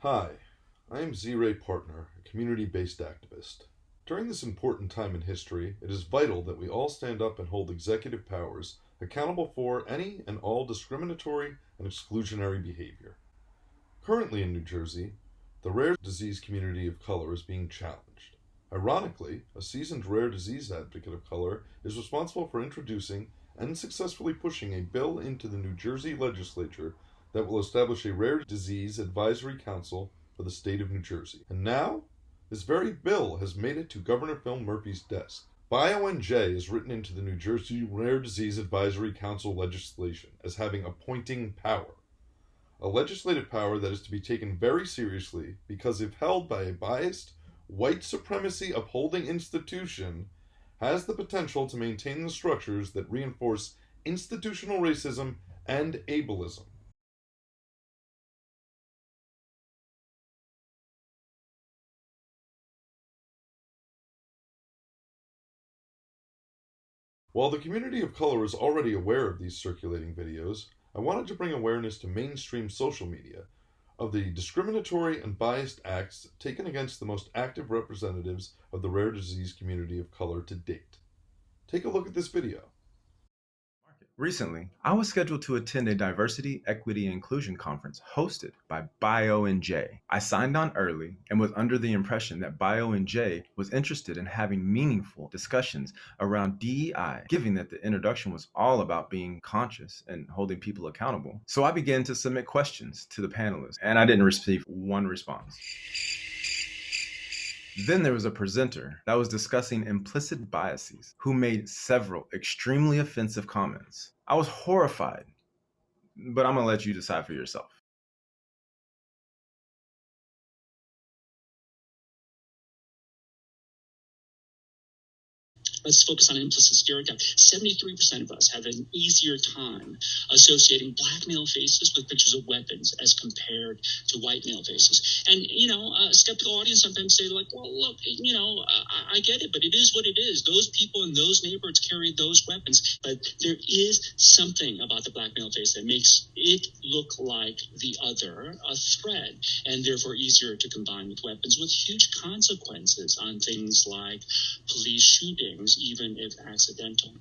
Hi, I am Z-Ray Partner, a community-based activist. During this important time in history, it is vital that we all stand up and hold executive powers accountable for any and all discriminatory and exclusionary behavior. Currently in New Jersey, the rare disease community of color is being challenged. Ironically, a seasoned rare disease advocate of color is responsible for introducing and successfully pushing a bill into the New Jersey legislature that will establish a rare disease advisory council for the state of New Jersey. And now, this very bill has made it to Governor Phil Murphy's desk. BIONJ is written into the New Jersey Rare Disease Advisory Council legislation as having appointing power. A legislative power that is to be taken very seriously because if held by a biased, white supremacy upholding institution, has the potential to maintain the structures that reinforce institutional racism and ableism. While the community of color is already aware of these circulating videos, I wanted to bring awareness to mainstream social media of the discriminatory and biased acts taken against the most active representatives of the rare disease community of color to date. Take a look at this video. Recently, I was scheduled to attend a diversity, equity, and inclusion conference hosted by BIONJ. I signed on early and was under the impression that BIONJ was interested in having meaningful discussions around DEI, given that the introduction was all about being conscious and holding people accountable. So I began to submit questions to the panelists, and I didn't receive one response. Then there was a presenter that was discussing implicit biases who made several extremely offensive comments. I was horrified, but I'm gonna let you decide for yourself. Let's focus on implicit stereotype. 73% of us have an easier time associating black male faces with pictures of weapons as compared to white male faces. And, a skeptical audience sometimes say, like, well, look, I get it, but it is what it is. Those people in those neighborhoods carry those weapons. But there is something about the black male face that makes it look like the other, a threat, and therefore easier to combine with weapons with huge consequences on things like police shootings, even if accidental.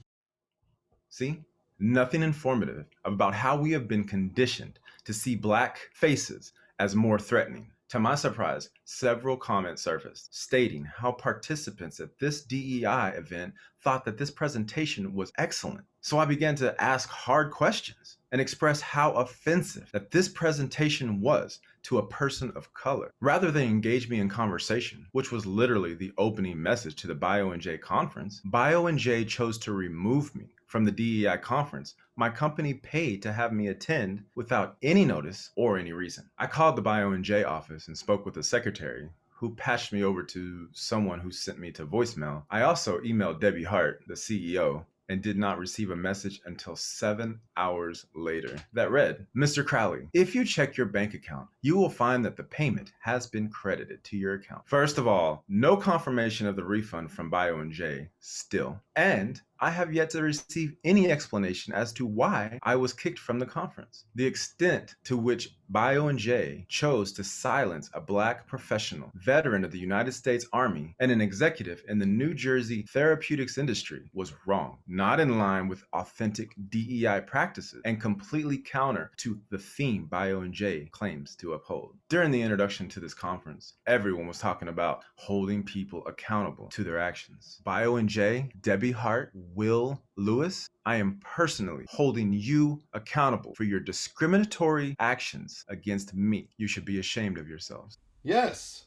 See? Nothing informative about how we have been conditioned to see black faces as more threatening. To my surprise, several comments surfaced stating how participants at this DEI event thought that this presentation was excellent. So I began to ask hard questions and express how offensive that this presentation was to a person of color. Rather than engage me in conversation, which was literally the opening message to the BIONJ conference, BIONJ chose to remove me from the DEI conference my company paid to have me attend without any notice or any reason. I called the BIONJ office and spoke with the secretary, who patched me over to someone who sent me to voicemail. I also emailed Debbie Hart, the CEO, and did not receive a message until 7 hours later that read, Mr. Crowley, if you check your bank account, you will find that the payment has been credited to your account. First of all, no confirmation of the refund from BIONJ still, and I have yet to receive any explanation as to why I was kicked from the conference. The extent to which BIONJ chose to silence a black professional, veteran of the United States Army, and an executive in the New Jersey therapeutics industry was wrong, not in line with authentic DEI practices, and completely counter to the theme BIONJ claims to uphold. During the introduction to this conference, everyone was talking about holding people accountable to their actions. BIONJ, Debbie Hart, Will Lewis, I am personally holding you accountable for your discriminatory actions against me. You should be ashamed of yourselves. Yes,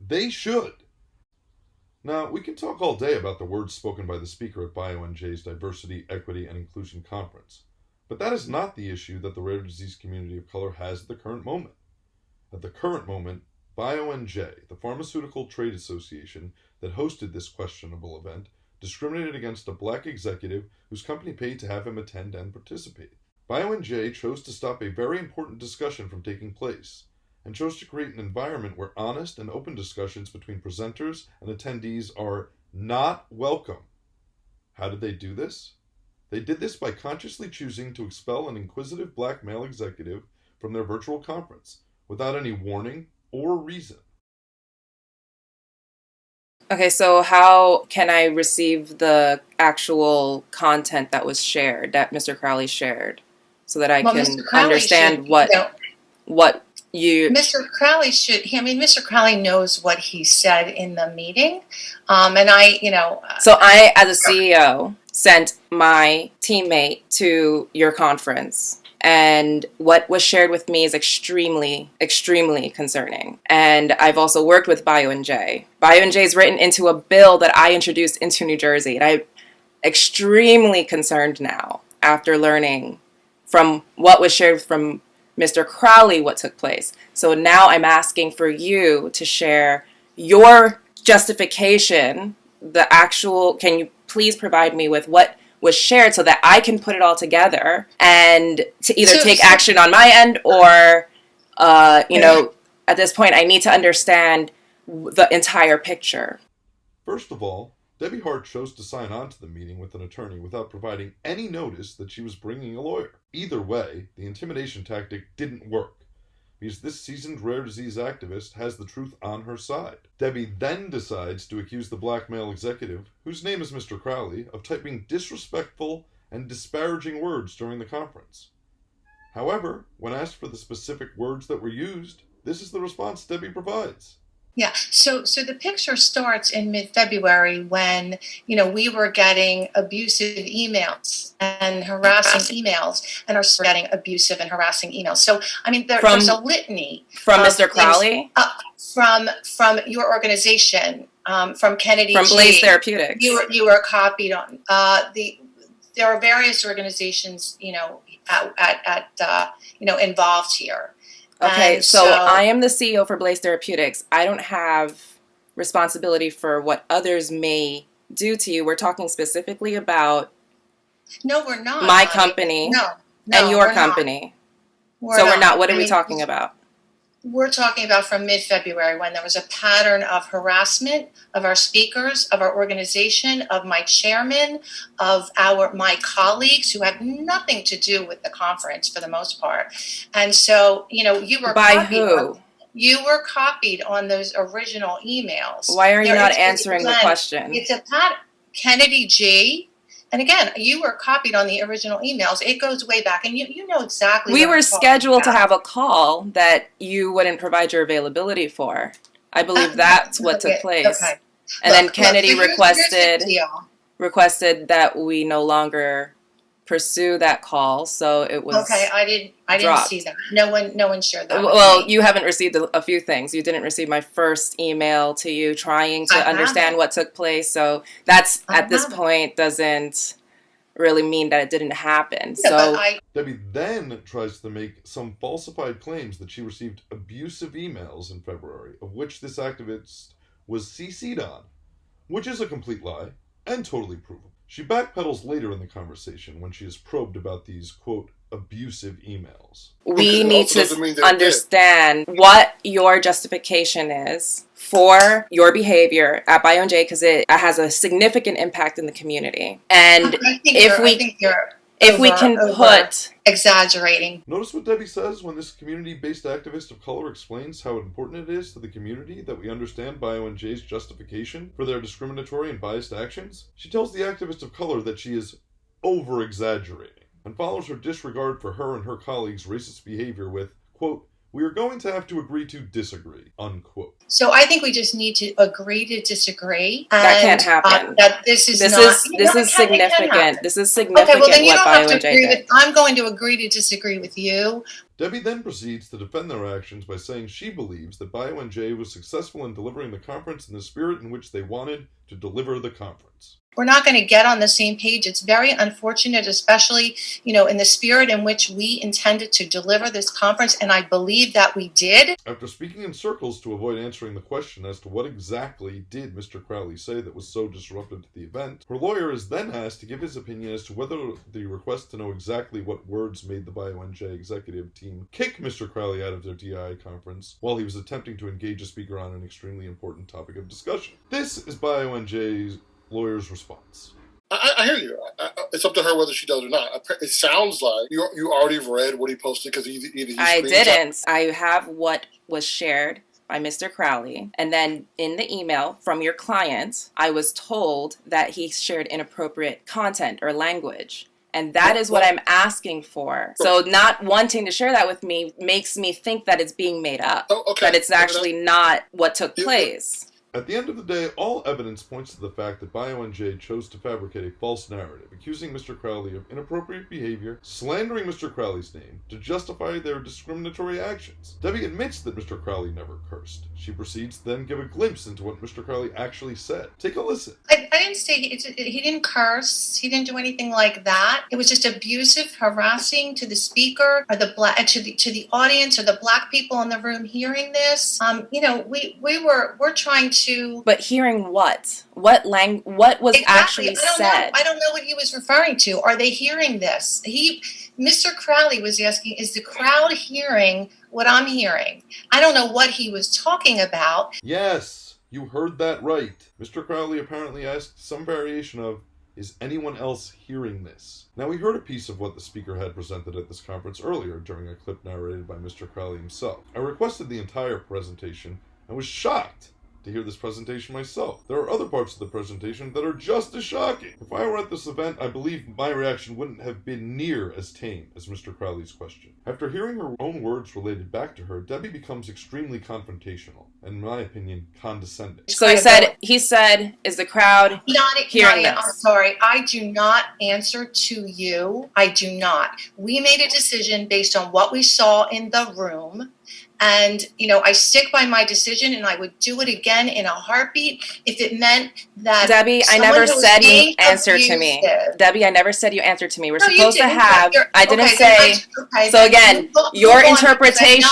they should. Now, we can talk all day about the words spoken by the speaker at BIONJ's Diversity, Equity, and Inclusion Conference, but that is not the issue that the rare disease community of color has at the current moment. At the current moment, BIONJ, the pharmaceutical trade association that hosted this questionable event, discriminated against a black executive whose company paid to have him attend and participate. BIONJ chose to stop a very important discussion from taking place, and chose to create an environment where honest and open discussions between presenters and attendees are not welcome. How did they do this? They did this by consciously choosing to expel an inquisitive black male executive from their virtual conference, without any warning or reason. Okay, so how can I receive the actual content that was shared, that Mr. Crowley shared, so that I can understand what you... Mr. Crowley Mr. Crowley knows what he said in the meeting, and I, So I, as a CEO, sent my teammate to your conference, and what was shared with me is extremely, extremely concerning. And I've also worked with BIONJ. BIONJ is written into a bill that I introduced into New Jersey, and I'm extremely concerned now after learning from what was shared from Mr. Crowley what took place. So now I'm asking for you to share your justification, can you please provide me with what was shared so that I can put it all together and to either take action on my end or, at this point I need to understand the entire picture. First of all, Debbie Hart chose to sign on to the meeting with an attorney without providing any notice that she was bringing a lawyer. Either way, the intimidation tactic didn't work, because this seasoned rare disease activist has the truth on her side. Debbie then decides to accuse the black male executive, whose name is Mr. Crowley, of typing disrespectful and disparaging words during the conference. However, when asked for the specific words that were used, this is the response Debbie provides. Yeah, so the picture starts in mid-February when, we were getting abusive emails and harassing emails, and are getting abusive and harassing emails. So, there's a litany. From Mr. Crowley? From your organization, from Kennedy From G. Blaze Therapeutics. You were copied on. There are various organizations, involved here. Okay, so I am the CEO for Blaze Therapeutics. I don't have responsibility for what others may do to you. We're talking specifically about No, we're not. My company and your company. We're not. What are we talking about? We're talking about from mid-February when there was a pattern of harassment of our speakers, of our organization, of my chairman, of my colleagues who had nothing to do with the conference for the most part. And so, you were by who? You were copied on those original emails. Why are you not answering the question? It's a pattern. Kennedy G. And again, you were copied on the original emails. It goes way back, and you know exactly. We were scheduled to have a call that you wouldn't provide your availability for. I believe that's what took place. Okay. And then Kennedy requested that we no longer pursue that call, so it was I didn't see that. No one shared that. Well, you haven't received a few things. You didn't receive my first email to you trying to understand what took place. So that's at this point doesn't really mean that it didn't happen. Debbie then tries to make some falsified claims that she received abusive emails in February, of which this activist was CC'd on, which is a complete lie and totally provable. She backpedals later in the conversation when she is probed about these, quote, abusive emails. We need to understand what your justification is for your behavior at BIONJ, because it has a significant impact in the community. And if we can put exaggerating. Notice what Debbie says when this community-based activist of color explains how important it is to the community that we understand BIONJ's justification for their discriminatory and biased actions. She tells the activist of color that she is over-exaggerating and follows her disregard for her and her colleagues' racist behavior with, quote, "We are going to have to agree to disagree," unquote. So I think we just need to agree to disagree. That can't happen. This is significant. This is significant. Okay, well then you don't have to BIONJ agree with. I'm going to agree to disagree with you. Debbie then proceeds to defend their actions by saying she believes that BIONJ was successful in delivering the conference in the spirit in which they wanted to deliver the conference. We're not going to get on the same page. It's very unfortunate, especially, in the spirit in which we intended to deliver this conference, and I believe that we did. After speaking in circles to avoid answering the question as to what exactly did Mr. Crowley say that was so disruptive to the event, her lawyer is then asked to give his opinion as to whether the request to know exactly what words made the BIONJ executive team kick Mr. Crowley out of their DI conference while he was attempting to engage a speaker on an extremely important topic of discussion. This is BIONJ's lawyer's response. I hear you. It's up to her whether she does or not. It sounds like you already read what he posted because either he I didn't. I have what was shared by Mr. Crowley. And then in the email from your client, I was told that he shared inappropriate content or language. And that is what I'm asking for. So not wanting to share that with me makes me think that it's being made up. That it's actually not what took place. At the end of the day, all evidence points to the fact that BIONJ chose to fabricate a false narrative, accusing Mr. Crowley of inappropriate behavior, slandering Mr. Crowley's name, to justify their discriminatory actions. Debbie admits that Mr. Crowley never cursed. She proceeds to then give a glimpse into what Mr. Crowley actually said. Take a listen. I didn't say he didn't curse. He didn't do anything like that. It was just abusive, harassing to the speaker or to the audience or the Black people in the room hearing this. We're trying to. But hearing what? What was actually said? I don't know what he was referring to. Are they hearing this? Mr. Crowley was asking, is the crowd hearing what I'm hearing? I don't know what he was talking about. Yes, you heard that right. Mr. Crowley apparently asked some variation of, is anyone else hearing this? Now, we heard a piece of what the speaker had presented at this conference earlier during a clip narrated by Mr. Crowley himself. I requested the entire presentation and was shocked to hear this presentation myself. There are other parts of the presentation that are just as shocking. If I were at this event, I believe my reaction wouldn't have been near as tame as Mr. Crowley's question. After hearing her own words related back to her, Debbie becomes extremely confrontational, and in my opinion, condescending. So he said, is the crowd hearing this? I'm sorry, I do not answer to you. I do not. We made a decision based on what we saw in the room. And, I stick by my decision, and I would do it again in a heartbeat if it meant that. Debbie, I never said you answered to me. Debbie, I never said you answered to me. We're supposed to have. I didn't say. So again, your interpretation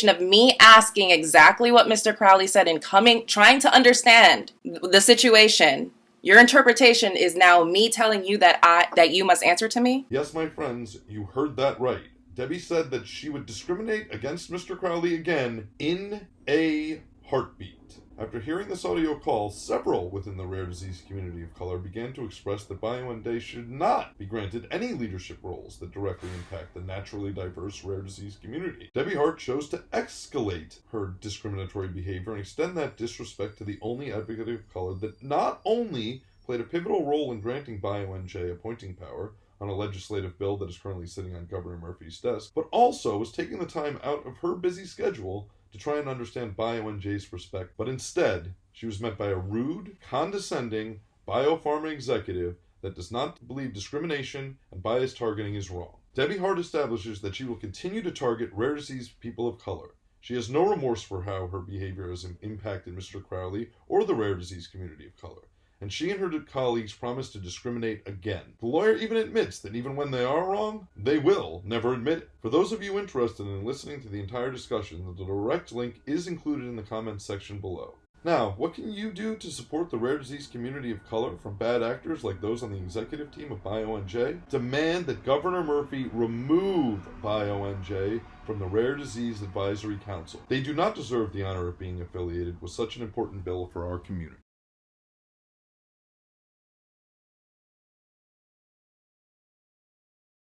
of me asking exactly what Mr. Crowley said and trying to understand the situation. Your interpretation is now me telling you that you must answer to me? Yes, my friends, you heard that right. Debbie said that she would discriminate against Mr. Crowley again in a heartbeat. After hearing this audio call, several within the rare disease community of color began to express that BIONJ should not be granted any leadership roles that directly impact the naturally diverse rare disease community. Debbie Hart chose to escalate her discriminatory behavior and extend that disrespect to the only advocate of color that not only played a pivotal role in granting BIONJ appointing power on a legislative bill that is currently sitting on Governor Murphy's desk, but also was taking the time out of her busy schedule to try and understand BIONJ's perspective. But instead, she was met by a rude, condescending biopharma executive that does not believe discrimination and bias targeting is wrong. Debbie Hart establishes that she will continue to target rare disease people of color. She has no remorse for how her behavior has impacted Mr. Crowley or the rare disease community of color. And she and her colleagues promise to discriminate again. The lawyer even admits that even when they are wrong, they will never admit it. For those of you interested in listening to the entire discussion, the direct link is included in the comments section below. Now, what can you do to support the rare disease community of color from bad actors like those on the executive team of BIONJ? Demand that Governor Murphy remove BIONJ from the Rare Disease Advisory Council. They do not deserve the honor of being affiliated with such an important bill for our community.